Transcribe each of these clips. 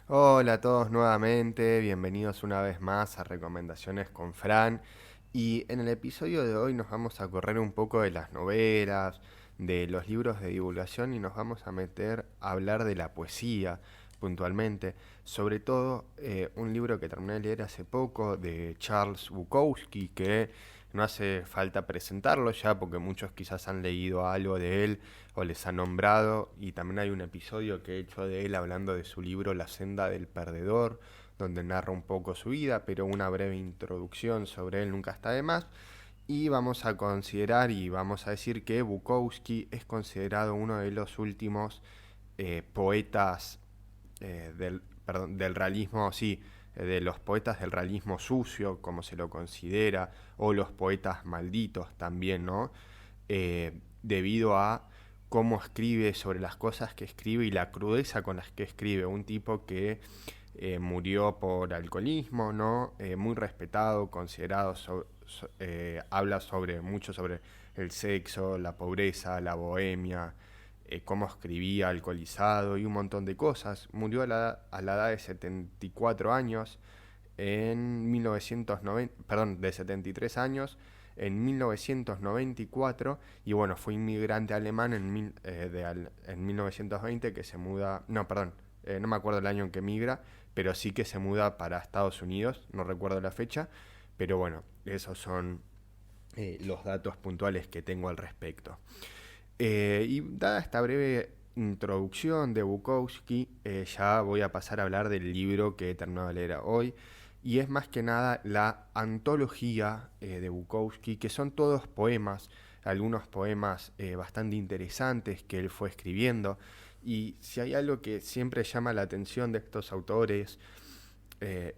Hola a todos nuevamente, bienvenidos una vez más a Recomendaciones con Fran. Y en el episodio de hoy nos vamos a correr un poco de las novelas, de los libros de divulgación y nos vamos a meter a hablar de la poesía puntualmente. Sobre todo un libro que terminé de leer hace poco de Charles Bukowski, que no hace falta presentarlo ya porque muchos quizás han leído algo de él o les ha nombrado, y también hay un episodio que he hecho de él hablando de su libro La senda del perdedor, donde narra un poco su vida, pero una breve introducción sobre él nunca está de más. Y vamos a considerar y vamos a decir que Bukowski es considerado uno de los últimos poetas del realismo, sí, de los poetas del realismo sucio, como se lo considera, o los poetas malditos también, ¿no? Debido a cómo escribe, sobre las cosas que escribe y la crudeza con las que escribe. Un tipo que murió por alcoholismo, ¿no? Muy respetado, considerado, habla mucho sobre el sexo, la pobreza, la bohemia, cómo escribía alcoholizado y un montón de cosas. Murió a la edad de 74 años en 1990, perdón, de 73 años en 1994. Y bueno, fue inmigrante alemán en 1920 que se muda, no, perdón, no me acuerdo el año en que migra, pero sí que se muda para Estados Unidos, no recuerdo la fecha, pero bueno, esos son los datos puntuales que tengo al respecto. Y dada esta breve introducción de Bukowski, ya voy a pasar a hablar del libro que he terminado de leer hoy. Y es más que nada la antología de Bukowski, que son todos poemas, algunos poemas bastante interesantes que él fue escribiendo. Y si hay algo que siempre llama la atención de estos autores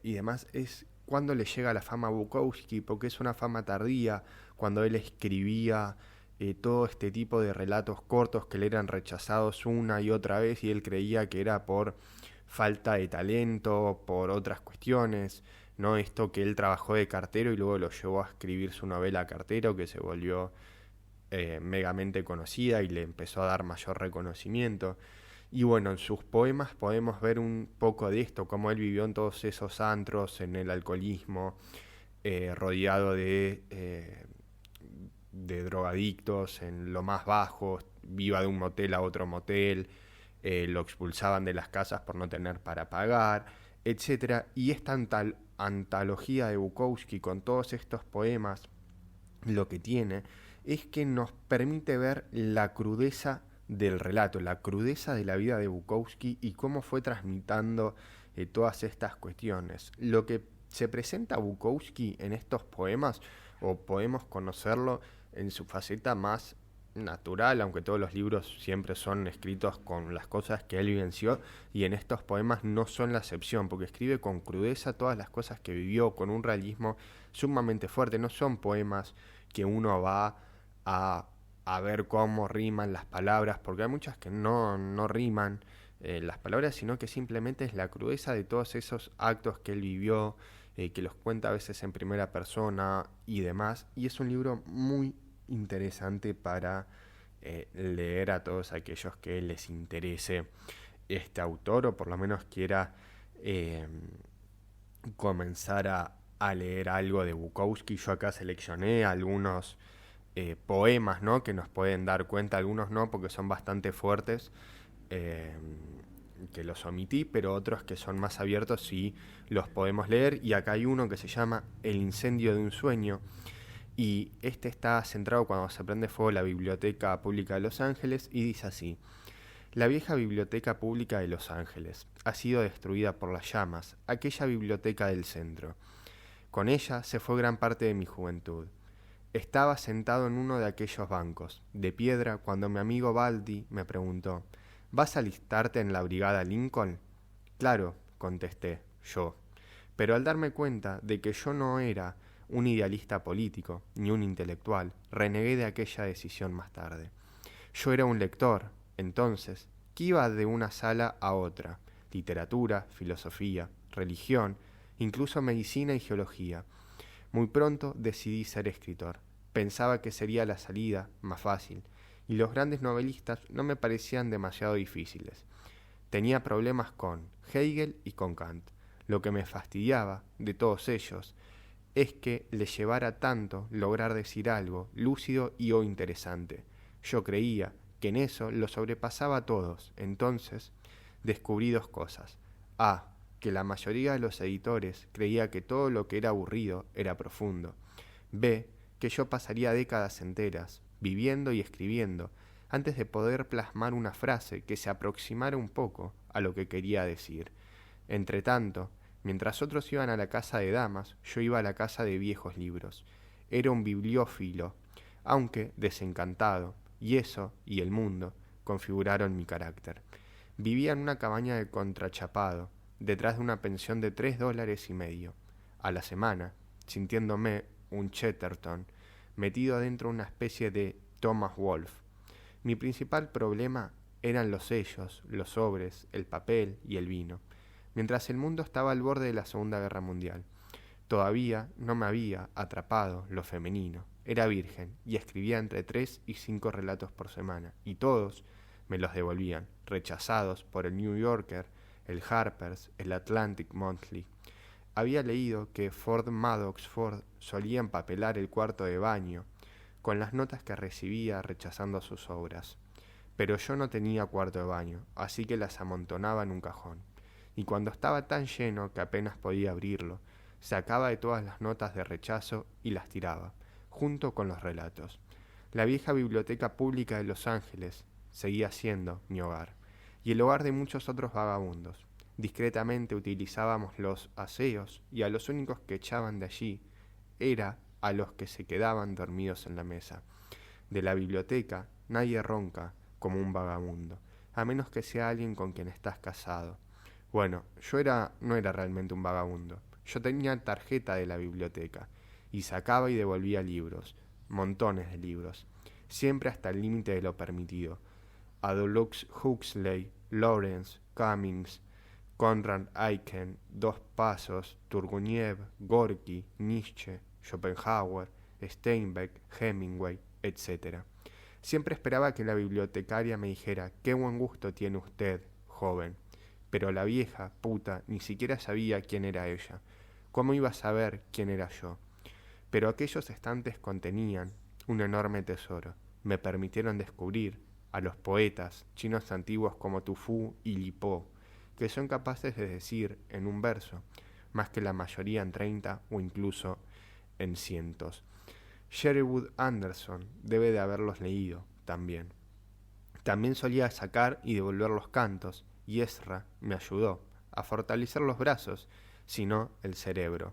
y demás, es cuando le llega la fama a Bukowski, porque es una fama tardía, cuando él escribía todo este tipo de relatos cortos que le eran rechazados una y otra vez y él creía que era por falta de talento, por otras cuestiones, ¿no? Esto que él trabajó de cartero y luego lo llevó a escribir su novela Cartero, que se volvió megamente conocida y le empezó a dar mayor reconocimiento. Y bueno, en sus poemas podemos ver un poco de esto, cómo él vivió en todos esos antros, en el alcoholismo, rodeado de drogadictos, en lo más bajo, viva de un motel a otro motel, lo expulsaban de las casas por no tener para pagar, etcétera. Y esta antología de Bukowski con todos estos poemas, lo que tiene es que nos permite ver la crudeza del relato, la crudeza de la vida de Bukowski y cómo fue transmitando todas estas cuestiones. Lo que se presenta a Bukowski en estos poemas, o podemos conocerlo en su faceta más natural, aunque todos los libros siempre son escritos con las cosas que él vivenció, y en estos poemas no son la excepción, porque escribe con crudeza todas las cosas que vivió, con un realismo sumamente fuerte. No son poemas que uno va a, a ver cómo riman las palabras, porque hay muchas que no riman las palabras, sino que simplemente es la crudeza de todos esos actos que él vivió, que los cuenta a veces en primera persona y demás. Y es un libro muy interesante para leer a todos aquellos que les interese este autor, o por lo menos quiera eh, comenzar a leer algo de Bukowski. Yo acá seleccioné algunos poemas, ¿no?, que nos pueden dar cuenta, algunos no porque son bastante fuertes, eh, que los omití, pero otros que son más abiertos y los podemos leer. Y acá hay uno que se llama El incendio de un sueño, y este está centrado cuando se prende fuego la Biblioteca Pública de Los Ángeles, y dice así: la vieja Biblioteca Pública de Los Ángeles ha sido destruida por las llamas, aquella biblioteca del centro. Con ella se fue gran parte de mi juventud. Estaba sentado en uno de aquellos bancos, de piedra, cuando mi amigo Baldi me preguntó: ¿vas a alistarte en la brigada Lincoln? Claro, contesté yo. Pero al darme cuenta de que yo no era un idealista político, ni un intelectual, renegué de aquella decisión más tarde. Yo era un lector, entonces, que iba de una sala a otra: literatura, filosofía, religión, incluso medicina y geología. Muy pronto decidí ser escritor. Pensaba que sería la salida más fácil, y los grandes novelistas no me parecían demasiado difíciles. Tenía problemas con Hegel y con Kant. Lo que me fastidiaba de todos ellos es que les llevara tanto lograr decir algo lúcido y o interesante. Yo creía que en eso lo sobrepasaba a todos. Entonces descubrí dos cosas. A, que la mayoría de los editores creía que todo lo que era aburrido era profundo. B, que yo pasaría décadas enteras viviendo y escribiendo antes de poder plasmar una frase que se aproximara un poco a lo que quería decir. Entretanto, mientras otros iban a la casa de damas, yo iba a la casa de viejos libros. Era un bibliófilo, aunque desencantado, y eso y el mundo configuraron mi carácter. Vivía en una cabaña de contrachapado, detrás de una pensión de $3.50 a la semana, sintiéndome un Chatterton, metido adentro de una especie de Thomas Wolfe. Mi principal problema eran los sellos, los sobres, el papel y el vino, mientras el mundo estaba al borde de la Segunda Guerra Mundial. Todavía no me había atrapado lo femenino. Era virgen y escribía entre 3 y 5 relatos por semana, y todos me los devolvían, rechazados por el New Yorker, el Harper's, el Atlantic Monthly. Había leído que Ford Madox Ford solía empapelar el cuarto de baño con las notas que recibía rechazando sus obras. Pero yo no tenía cuarto de baño, así que las amontonaba en un cajón. Y cuando estaba tan lleno que apenas podía abrirlo, sacaba de todas las notas de rechazo y las tiraba, junto con los relatos. La vieja biblioteca pública de Los Ángeles seguía siendo mi hogar, y el hogar de muchos otros vagabundos. Discretamente utilizábamos los aseos, y a los únicos que echaban de allí era a los que se quedaban dormidos en la mesa. De la biblioteca nadie ronca como un vagabundo, a menos que sea alguien con quien estás casado. Bueno, no era realmente un vagabundo. Yo tenía tarjeta de la biblioteca y sacaba y devolvía libros, montones de libros, siempre hasta el límite de lo permitido. Aldous Huxley, Lawrence, Cummings, Conrad Aiken, Dos Pasos, Turgenev, Gorky, Nietzsche, Schopenhauer, Steinbeck, Hemingway, etc. Siempre esperaba que la bibliotecaria me dijera: «Qué buen gusto tiene usted, joven». Pero la vieja puta ni siquiera sabía quién era ella. ¿Cómo iba a saber quién era yo? Pero aquellos estantes contenían un enorme tesoro. Me permitieron descubrir a los poetas chinos antiguos como Tu Fu y Li Po, que son capaces de decir en un verso más que la mayoría en 30 o incluso en cientos. Sherwood Anderson debe de haberlos leído también. También solía sacar y devolver los cantos, y Ezra me ayudó a fortalecer los brazos, sino el cerebro.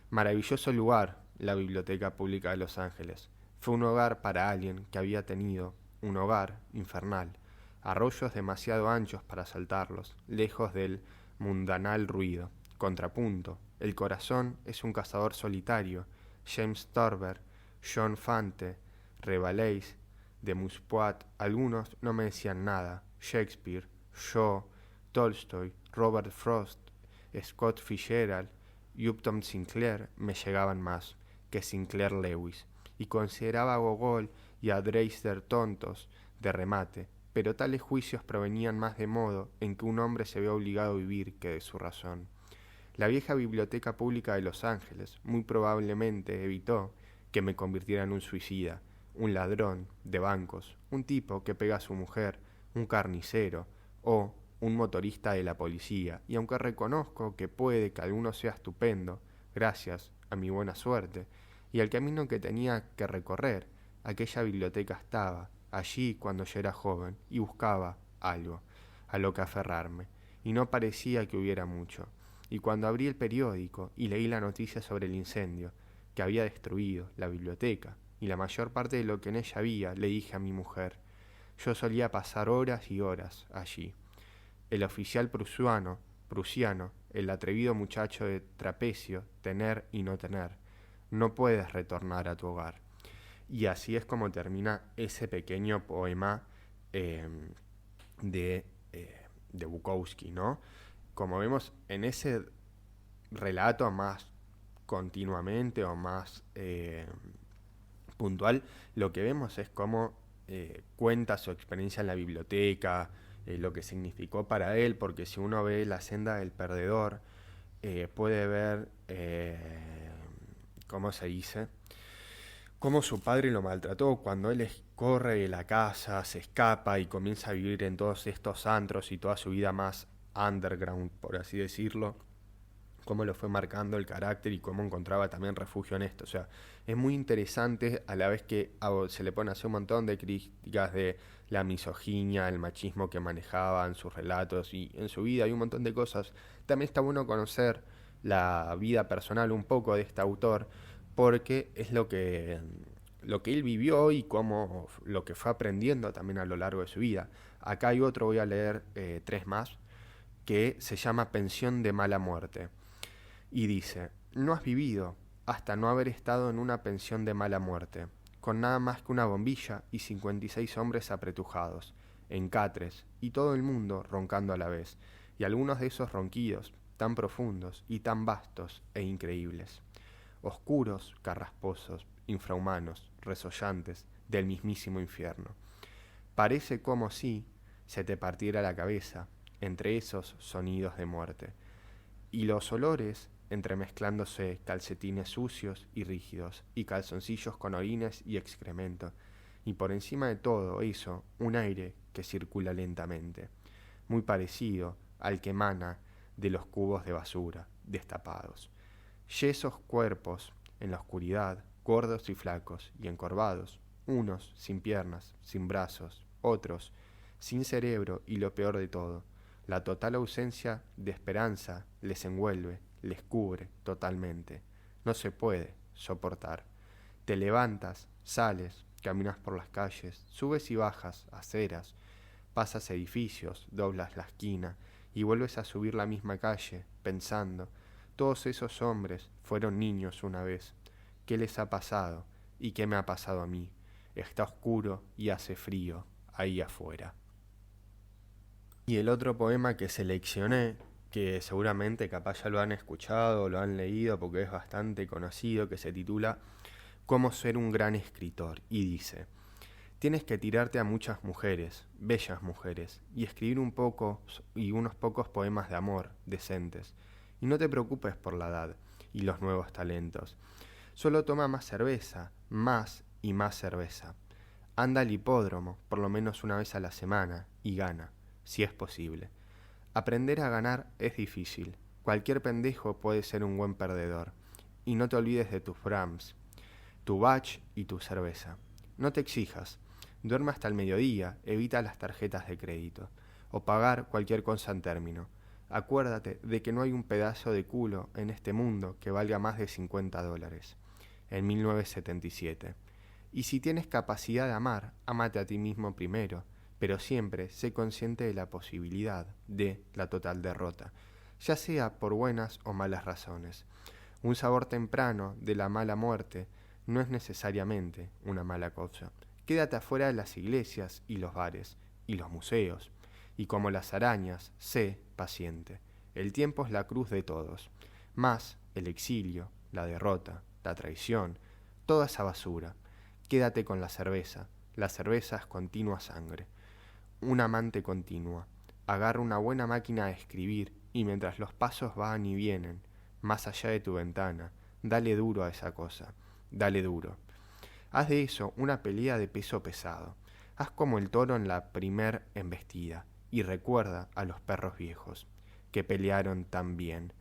Maravilloso lugar, la Biblioteca Pública de Los Ángeles. Fue un hogar para alguien que había tenido un hogar infernal, arroyos demasiado anchos para saltarlos, lejos del mundanal ruido. Contrapunto, el corazón es un cazador solitario. James Thurber, John Fante, Rabelais, de Muspoat, algunos no me decían nada. Shakespeare, Shaw, Tolstoy, Robert Frost, Scott Fitzgerald y Upton Sinclair me llegaban más que Sinclair Lewis, y consideraba a Gogol y a Dreiser tontos de remate, pero tales juicios provenían más de modo en que un hombre se ve obligado a vivir que de su razón. La vieja biblioteca pública de Los Ángeles muy probablemente evitó que me convirtiera en un suicida, un ladrón de bancos, un tipo que pega a su mujer, un carnicero o un motorista de la policía, y aunque reconozco que puede que alguno sea estupendo, gracias a mi buena suerte, y al camino que tenía que recorrer, aquella biblioteca estaba allí cuando yo era joven y buscaba algo a lo que aferrarme, y no parecía que hubiera mucho. Y cuando abrí el periódico y leí la noticia sobre el incendio que había destruido la biblioteca y la mayor parte de lo que en ella había, le dije a mi mujer: yo solía pasar horas y horas allí. El oficial prusiano, el atrevido muchacho de trapecio, tener y no tener. No puedes retornar a tu hogar. Y así es como termina ese pequeño poema de Bukowski, ¿no? Como vemos en ese relato más continuamente o más puntual, lo que vemos es cómo cuenta su experiencia en la biblioteca, lo que significó para él, porque si uno ve La senda del perdedor, puede ver, ¿cómo se dice? Cómo su padre lo maltrató cuando él corre de la casa, se escapa y comienza a vivir en todos estos antros y toda su vida más underground, por así decirlo, cómo lo fue marcando el carácter y cómo encontraba también refugio en esto. O sea, es muy interesante a la vez que se le pone a hacer un montón de críticas de la misoginia, el machismo que manejaba en sus relatos y en su vida y un montón de cosas. También está bueno conocer la vida personal un poco de este autor porque es lo que él vivió y cómo lo que fue aprendiendo también a lo largo de su vida. Acá hay otro, voy a leer 3 más, que se llama Pensión de mala muerte. Y dice, no has vivido hasta no haber estado en una pensión de mala muerte, con nada más que una bombilla y 56 hombres apretujados, en catres, y todo el mundo roncando a la vez, y algunos de esos ronquidos, tan profundos y tan vastos e increíbles, oscuros, carrasposos, infrahumanos, resollantes, del mismísimo infierno. Parece como si se te partiera la cabeza entre esos sonidos de muerte, y los olores entremezclándose calcetines sucios y rígidos, y calzoncillos con orines y excremento, y por encima de todo eso un aire que circula lentamente, muy parecido al que emana de los cubos de basura destapados. Yesos cuerpos en la oscuridad, gordos y flacos y encorvados, unos sin piernas, sin brazos, otros sin cerebro y lo peor de todo, la total ausencia de esperanza les envuelve, les cubre totalmente. No se puede soportar. Te levantas, sales, caminas por las calles, subes y bajas, aceras, pasas edificios, doblas la esquina y vuelves a subir la misma calle, pensando, todos esos hombres fueron niños una vez. ¿Qué les ha pasado? ¿Y qué me ha pasado a mí? Está oscuro y hace frío ahí afuera. Y el otro poema que seleccioné, que seguramente capaz ya lo han escuchado o lo han leído porque es bastante conocido, que se titula Cómo ser un gran escritor, y dice: tienes que tirarte a muchas mujeres, bellas mujeres, y escribir un poco y unos pocos poemas de amor, decentes. Y no te preocupes por la edad y los nuevos talentos. Solo toma más cerveza, más y más cerveza. Anda al hipódromo, por lo menos una vez a la semana, y gana, si es posible. Aprender a ganar es difícil. Cualquier pendejo puede ser un buen perdedor. Y no te olvides de tus Brahms, tu Bach y tu cerveza. No te exijas. Duerme hasta el mediodía, evita las tarjetas de crédito, o pagar cualquier cosa en término. Acuérdate de que no hay un pedazo de culo en este mundo que valga más de $50. En 1977. Y si tienes capacidad de amar, ámate a ti mismo primero, pero siempre sé consciente de la posibilidad de la total derrota, ya sea por buenas o malas razones. Un sabor temprano de la mala muerte no es necesariamente una mala cosa. Quédate afuera de las iglesias y los bares y los museos, y como las arañas, sé paciente. El tiempo es la cruz de todos, más el exilio, la derrota, la traición, toda esa basura. Quédate con la cerveza es continua sangre. Un amante continua. Agarra una buena máquina de escribir y mientras los pasos van y vienen, más allá de tu ventana, dale duro a esa cosa, dale duro. Haz de eso una pelea de peso pesado. Haz como el toro en la primer embestida y recuerda a los perros viejos, que pelearon tan bien.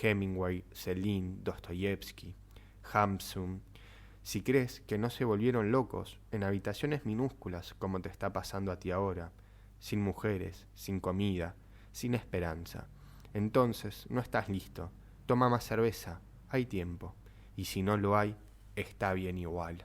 Hemingway, Celine, Dostoyevsky, Hamsun. Si crees que no se volvieron locos en habitaciones minúsculas como te está pasando a ti ahora, sin mujeres, sin comida, sin esperanza, entonces no estás listo. Toma más cerveza, hay tiempo. Y si no lo hay, está bien igual.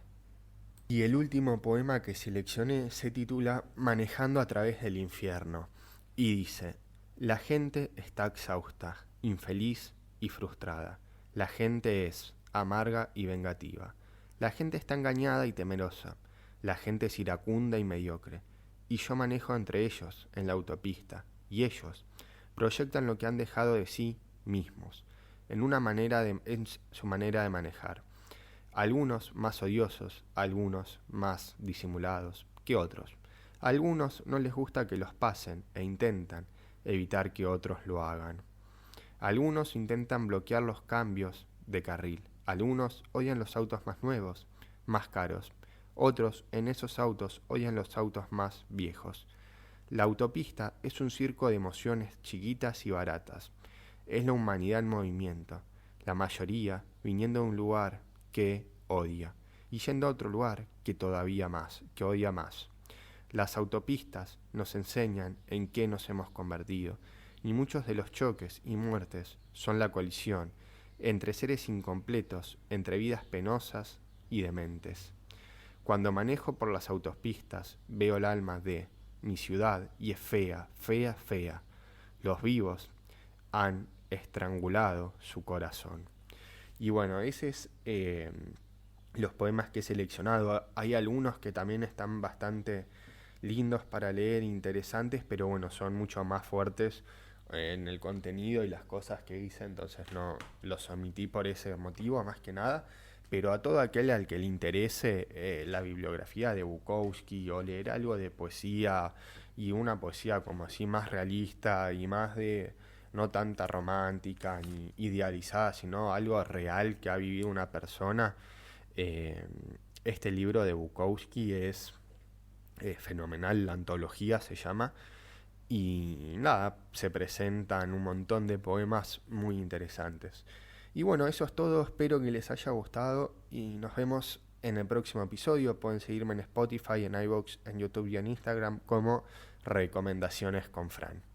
Y el último poema que seleccioné se titula Manejando a través del infierno. Y dice: la gente está exhausta, infeliz y frustrada. La gente es amarga y vengativa. La gente está engañada y temerosa. La gente es iracunda y mediocre. Y yo manejo entre ellos en la autopista. Y ellos proyectan lo que han dejado de sí mismos en su manera de manejar. Algunos más odiosos, algunos más disimulados que otros. A algunos no les gusta que los pasen e intentan evitar que otros lo hagan. Algunos intentan bloquear los cambios de carril. Algunos odian los autos más nuevos, más caros. Otros en esos autos odian los autos más viejos. La autopista es un circo de emociones chiquitas y baratas. Es la humanidad en movimiento, la mayoría viniendo de un lugar que odia y yendo a otro lugar que todavía más, que odia más. Las autopistas nos enseñan en qué nos hemos convertido, y muchos de los choques y muertes son la colisión entre seres incompletos, entre vidas penosas y dementes. Cuando manejo por las autopistas, veo el alma de mi ciudad y es fea, fea, fea. Los vivos han estrangulado su corazón. Y bueno, ese es los poemas que he seleccionado. Hay algunos que también están bastante lindos para leer, interesantes, pero bueno, son mucho más fuertes en el contenido y las cosas que hice, entonces no los omití por ese motivo, más que nada. Pero a todo aquel al que le interese la bibliografía de Bukowski o leer algo de poesía y una poesía como así más realista y más de no tanta romántica ni idealizada, sino algo real que ha vivido una persona, eh, este libro de Bukowski es fenomenal, la antología se llama, y nada, se presentan un montón de poemas muy interesantes. Y bueno, eso es todo, espero que les haya gustado y nos vemos en el próximo episodio. Pueden seguirme en Spotify, en iVoox, en YouTube y en Instagram como Recomendaciones con Fran.